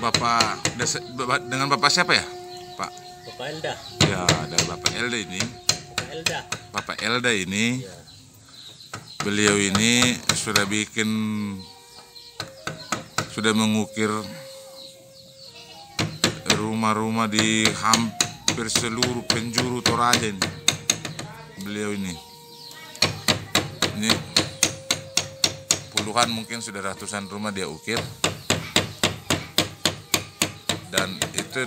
dengan Bapak siapa ya, Pak? Bapak Elda. Ya, dari Bapak Elda ini. Bapak Elda. Bapak Elda ini, Ya. beliau ini sudah mengukir rumah-rumah di hampir seluruh penjuru Toraja ini. Beliau ini puluhan, mungkin sudah ratusan rumah dia ukir. Dan itu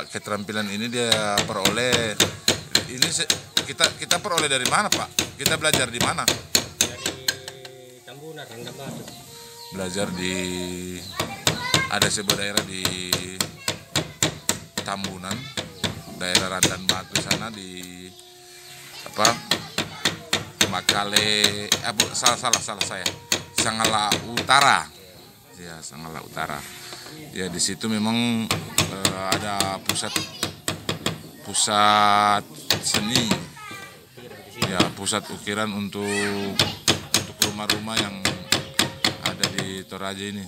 keterampilan ini dia peroleh. Ini kita peroleh dari mana, Pak? Kita belajar di mana? Dari Tambunan, Rendang Batu. Belajar ada sebuah daerah di Tambunan, daerah Randan Batu sana di Makale, salah saya, Sanggala Utara. Ya, Sanggala Utara. Ya, di situ memang ada pusat seni. Ya, pusat ukiran untuk rumah-rumah yang ada di Toraja ini.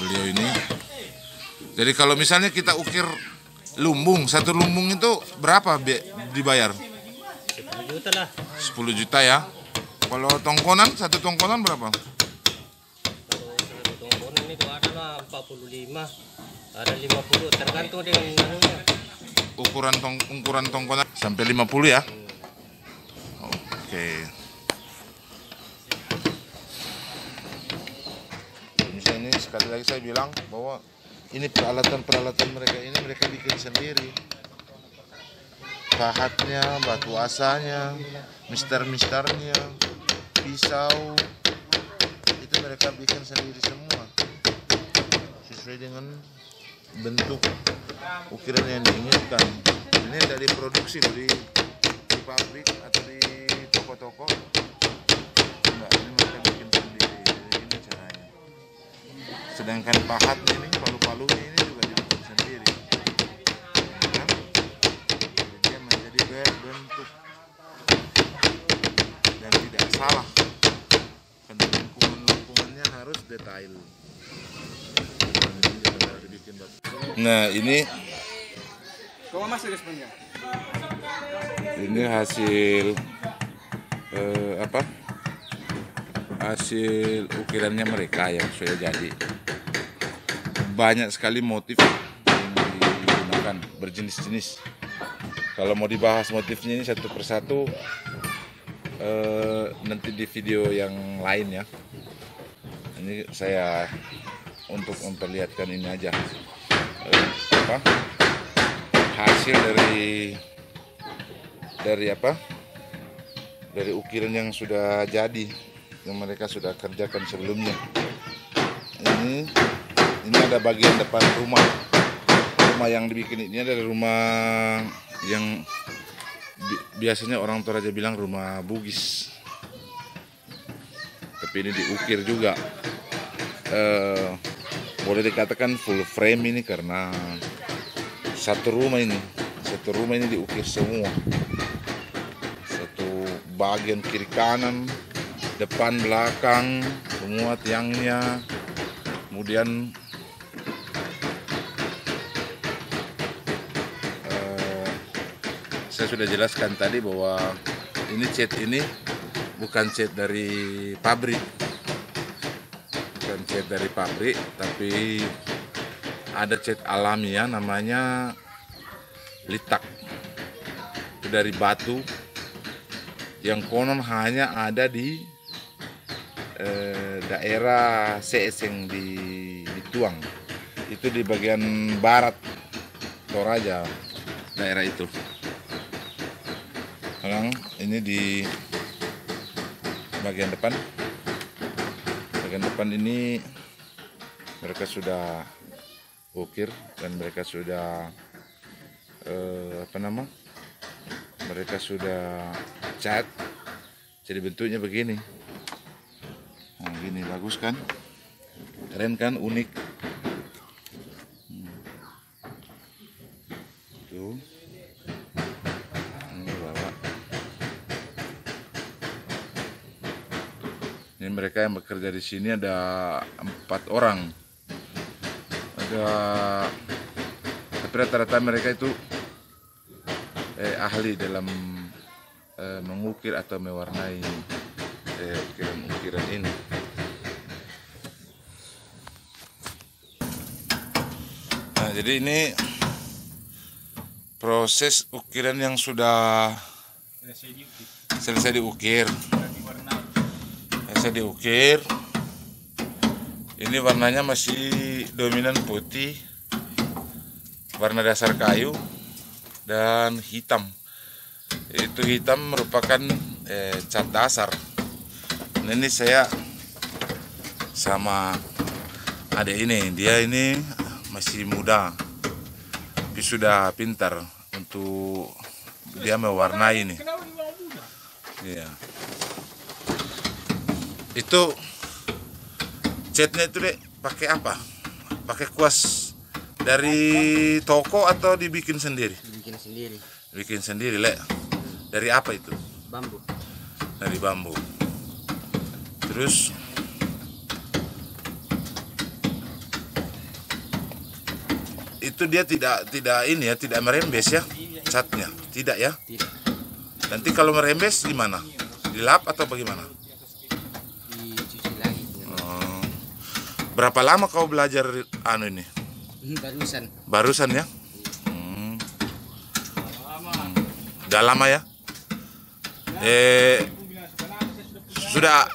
Beliau ini. Jadi kalau misalnya kita ukir lumbung, satu lumbung itu berapa dibayar? 10 juta lah. 10 juta ya. Kalau satu tongkonan berapa? Kalau satu tongkonan itu ada lah 45, ada 50, tergantung dengan anunya. Ukuran tongkonan sampai 50 ya. Oke. Misalnya ini sekali lagi saya bilang bahwa ini peralatan mereka bikin sendiri. Pahatnya, batu asanya, mister-misternya, pisau, itu mereka bikin sendiri semua. Sesuai dengan bentuk ukiran yang diinginkan. Ini tidak diproduksi di pabrik atau di toko-toko. Enggak, ini mereka bikin sendiri. Jadi ini caranya. Sedangkan pahatnya ini, palu-palunya ini juga dibikin sendiri. Ya. Jadi dia menjadi berbentuk dan tidak salah. Karena lingkungannya harus detail. Nah, ini hasil hasil ukirannya mereka yang sudah jadi. Banyak sekali motif yang digunakan, berjenis-jenis. Kalau mau dibahas motifnya ini satu persatu, nanti di video yang lain ya. Ini saya untuk memperlihatkan ini aja, hasil dari ukiran yang sudah jadi, yang mereka sudah kerjakan sebelumnya. Ini ada bagian depan rumah yang dibikin ini adalah rumah yang biasanya orang Toraja bilang rumah Bugis, tapi ini diukir juga. Boleh dikatakan full frame ini karena satu rumah ini diukir semua, satu bagian kiri kanan, depan belakang, semua tiangnya. Kemudian saya sudah jelaskan tadi bahwa ini cat ini bukan cat dari pabrik. Bukan cat dari pabrik, tapi ada cat alamiah namanya litak. Itu dari batu yang konon hanya ada di daerah Seeseng di Tuang. Itu di bagian barat Toraja, daerah itu. Sekarang ini di bagian depan. Bagian depan ini mereka sudah ukir dan mereka sudah mereka sudah cat, jadi bentuknya begini. Nah, gini bagus kan, keren kan, unik. Tuh, ini bawa. Ini mereka yang bekerja di sini ada 4 orang. Tapi rata-rata mereka itu ahli dalam mengukir atau mewarnai ukiran-ukiran ini. Nah, jadi ini proses ukiran yang sudah selesai diukir. Selesai diukir. Ini warnanya masih dominan putih, warna dasar kayu dan hitam. Itu hitam merupakan cat dasar. Nah, ini saya sama adik ini, dia ini masih muda, tapi sudah pintar untuk dia mewarnai ini. Iya. Itu catnya itu dek pakai apa? Pakai kuas dari toko atau dibikin sendiri? Bikin sendiri. Bikin sendiri, Lek. Dari apa itu? Bambu. Dari bambu. Terus itu dia tidak ini ya, tidak merembes ya catnya, tidak ya? Tidak. Nanti kalau merembes gimana? Dilap atau bagaimana? Dicuci lagi. Berapa lama kau belajar ini? Barusan. Barusan ya? Udah lama ya? Sudah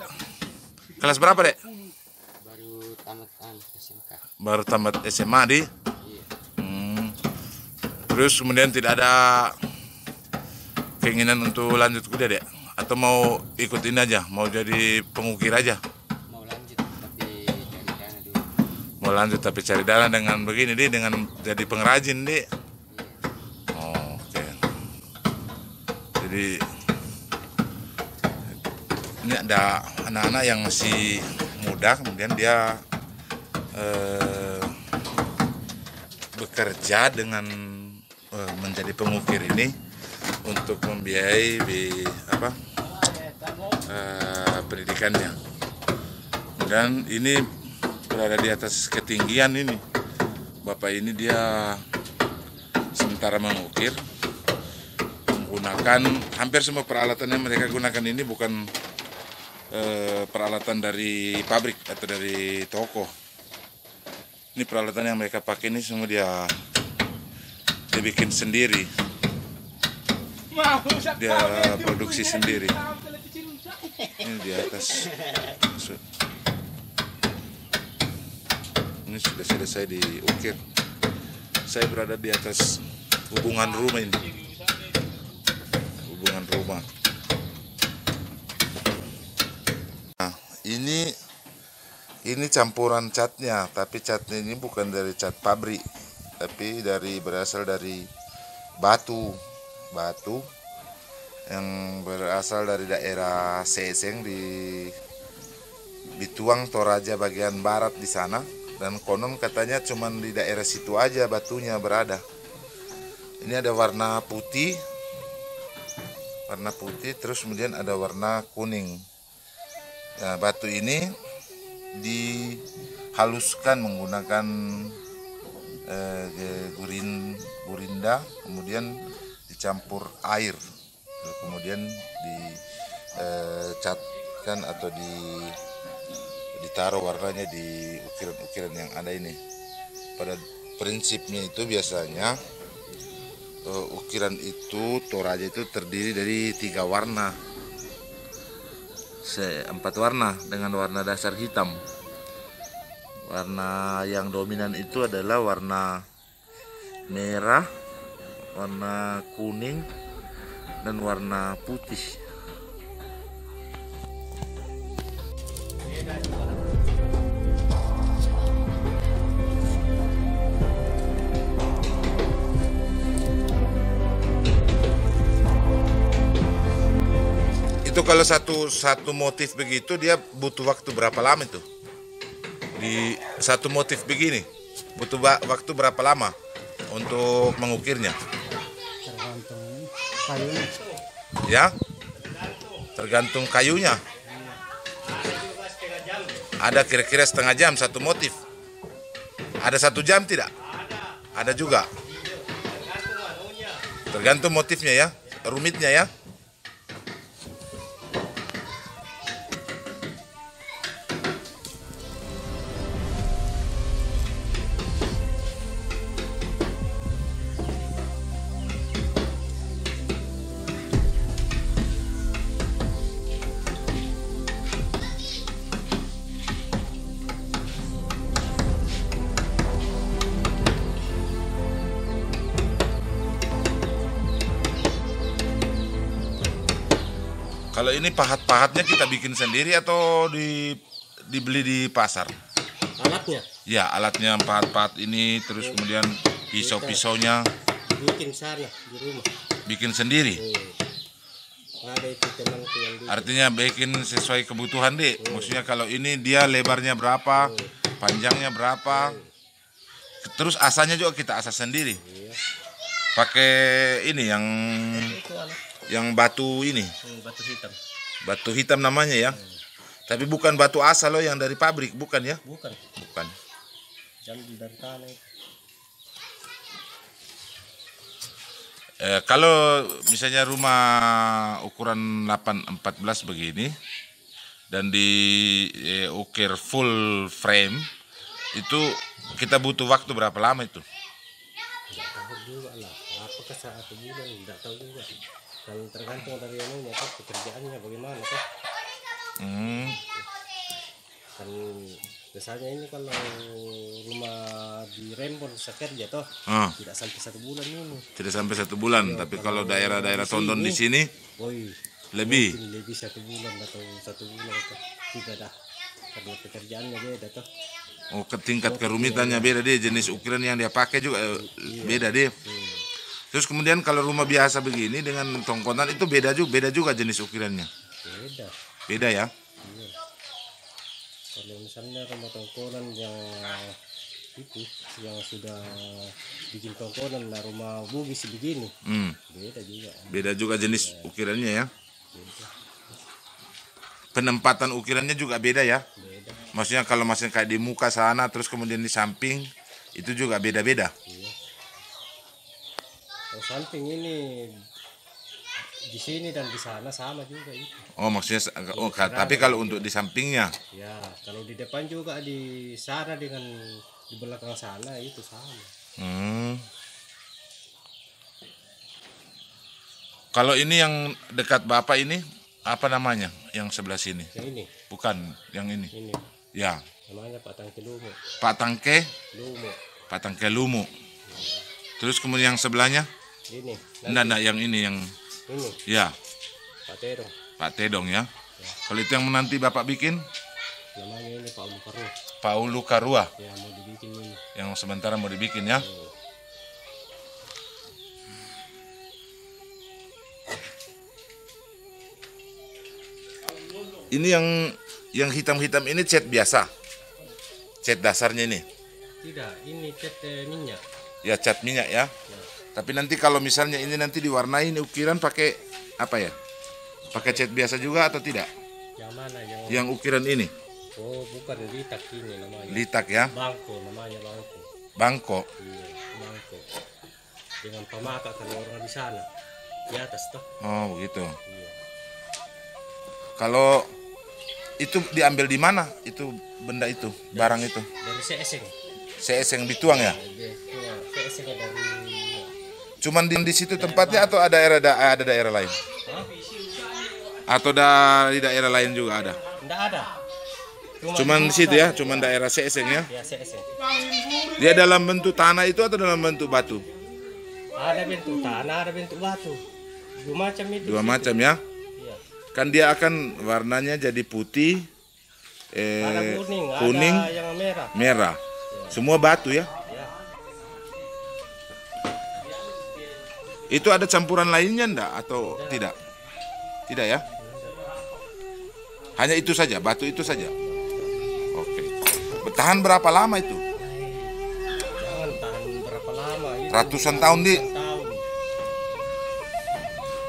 kelas berapa, Dek? Baru tamat SMK. Baru tamat SMA di? Iya. Terus kemudian tidak ada keinginan untuk lanjut kuliah, Dek? Atau mau ikutin aja, mau jadi pengukir aja? Mau lanjut tapi cari dana dulu. Mau lanjut tapi cari dana dengan begini, Di, dengan jadi pengrajin, Di. Iya. Oh, oke. Jadi ini ada anak-anak yang masih muda, kemudian dia bekerja dengan menjadi pengukir ini untuk membiayai pendidikannya. Dan ini berada di atas ketinggian ini. Bapak ini dia sementara mengukir menggunakan hampir semua peralatan yang mereka gunakan ini bukan peralatan dari pabrik atau dari toko. Ini peralatan yang mereka pakai ini semua dia bikin sendiri. Dia produksi sendiri. Ini di atas. Ini sudah selesai diukir. Saya berada di atas hubungan rumah ini. Hubungan rumah. Nah, ini campuran catnya, tapi catnya ini bukan dari cat pabrik, tapi berasal dari batu yang berasal dari daerah Seseng dituang Toraja bagian barat di sana, dan konon katanya cuman di daerah situ aja batunya berada. Ini ada warna putih, terus kemudian ada warna kuning. Nah, batu ini dihaluskan menggunakan gurinda, kemudian dicampur air, kemudian dicatkan atau ditaruh warnanya di ukiran-ukiran yang ada ini. Pada prinsipnya itu biasanya ukiran itu Toraja itu terdiri dari 3 warna, 4 warna dengan warna dasar hitam. Warna yang dominan itu adalah warna merah, warna kuning, dan warna putih. Itu kalau satu motif begitu dia butuh waktu berapa lama itu? Di satu motif begini butuh waktu berapa lama untuk mengukirnya? Tergantung kayunya. Ya? Tergantung kayunya. Ada kira-kira setengah jam satu motif. Ada 1 jam tidak? Ada juga. Tergantung anunya. Tergantung motifnya ya, rumitnya ya. Kalau ini pahat-pahatnya kita bikin sendiri atau dibeli di pasar? Alatnya Ya, alatnya pahat-pahat ini, terus kemudian pisau-pisaunya bikin sana di rumah. bikin sendiri. Ada itu temanku yang bikin. Artinya bikin sesuai kebutuhan deh. Maksudnya kalau ini dia lebarnya berapa, panjangnya berapa. Terus asanya juga kita asah sendiri. Iya. Pakai ini Itu alat. yang batu ini. Batu hitam. Batu hitam namanya ya. Tapi bukan batu asa loh yang dari pabrik, bukan ya? Bukan. Bukan. Jam dari tanah itu. Kalau misalnya rumah ukuran 8-14 begini dan ukir full frame, itu kita butuh waktu berapa lama itu? Tidak tahu juga lah. Apakah 1 bulan? Tidak tahu juga. Dan tergantung dari anunya kan, pekerjaannya bagaimana kan. Kan biasanya ini kalau rumah di Rembon sekerja toh tidak sampai 1 bulan ini. Tidak sampai 1 bulan, tapi kalau daerah-daerah Tondon di sini Woi, lebih. mungkin lebih 1 bulan atau 1 bulan atau tidak dah. Karena pekerjaannya beda toh. Oh, ke tingkat kerumitannya beda deh, jenis ukiran yang dia pakai juga beda deh. Terus kemudian kalau rumah biasa begini dengan tongkonan itu beda juga jenis ukirannya. Beda. Beda ya. Iya. Kalau misalnya rumah tongkonan yang itu yang sudah bikin tongkonan lah rumah bugis begini, beda juga. Beda juga jenis ukirannya ya. Beda. Penempatan ukirannya juga beda ya. Beda. Maksudnya kalau masih kayak di muka sana terus kemudian di samping itu juga beda-beda. Iya. Kalau samping ini di sini dan di sana sama juga itu. Oh, maksudnya tapi kalau untuk di sampingnya. Ya, kalau di depan juga di sana dengan di belakang sana itu sama. Kalau ini yang dekat Bapak ini apa namanya? Yang sebelah sini? Yang ini. Bukan, yang ini. Ini Ya, namanya Pak Tangke Lumu. Pak Tangke, Lumu. Pak Tangke Lumu. Terus kemudian yang sebelahnya? Ini. Enggak, yang ini yang Ini ya, Pak Tedong. Pak Tedong ya. Kalau itu yang nanti Bapak bikin? Namanya ini Pak Lukarno. Paulu Karua. Ya mau dibikin ini. Yang sementara mau dibikin ya. Ini yang hitam-hitam ini cat biasa. Cat dasarnya ini. Tidak, ini cat minyak. Ya, cat minyak ya. Tapi nanti kalau misalnya ini nanti diwarnai ukiran pakai apa ya? Pakai cat biasa juga atau tidak? Yang mana Yang ukiran ini? Oh, bukan litak ini namanya. Litak ya. Bangko namanya bangko. Bangko. Iya, bangko. Dengan pemaka kalau orang di sana. Di atas toh. Oh, begitu. Iya. Kalau itu diambil di mana? Itu benda itu, barang itu. Dari seeseng. Seeseng dituang ya? Seeseng dari Cuman di situ tempatnya atau ada daerah lain? Hah? Atau di daerah lain juga ada? Enggak ada. Cuman di situ ya, cuman daerah Seeseng ya. Ya, seeseng. Dia dalam bentuk tanah itu atau dalam bentuk batu? Ada bentuk tanah, ada bentuk batu. Dua macam itu. Dua macam ya. Iya. Kan dia akan warnanya jadi putih, Ada kuning, ada yang merah. merah. Semua batu ya. Ya. Itu ada campuran lainnya enggak atau tidak? Tidak ya? Hanya itu saja, batu itu saja. Oke. Bertahan berapa lama itu? Jangan tahan berapa lama itu. Ratusan tahun di. Tahun.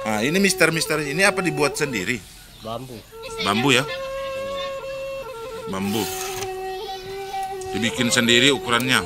Nah, ini mister ini apa dibuat sendiri? Bambu. Bambu ya? Bambu. Dibikin sendiri ukurannya.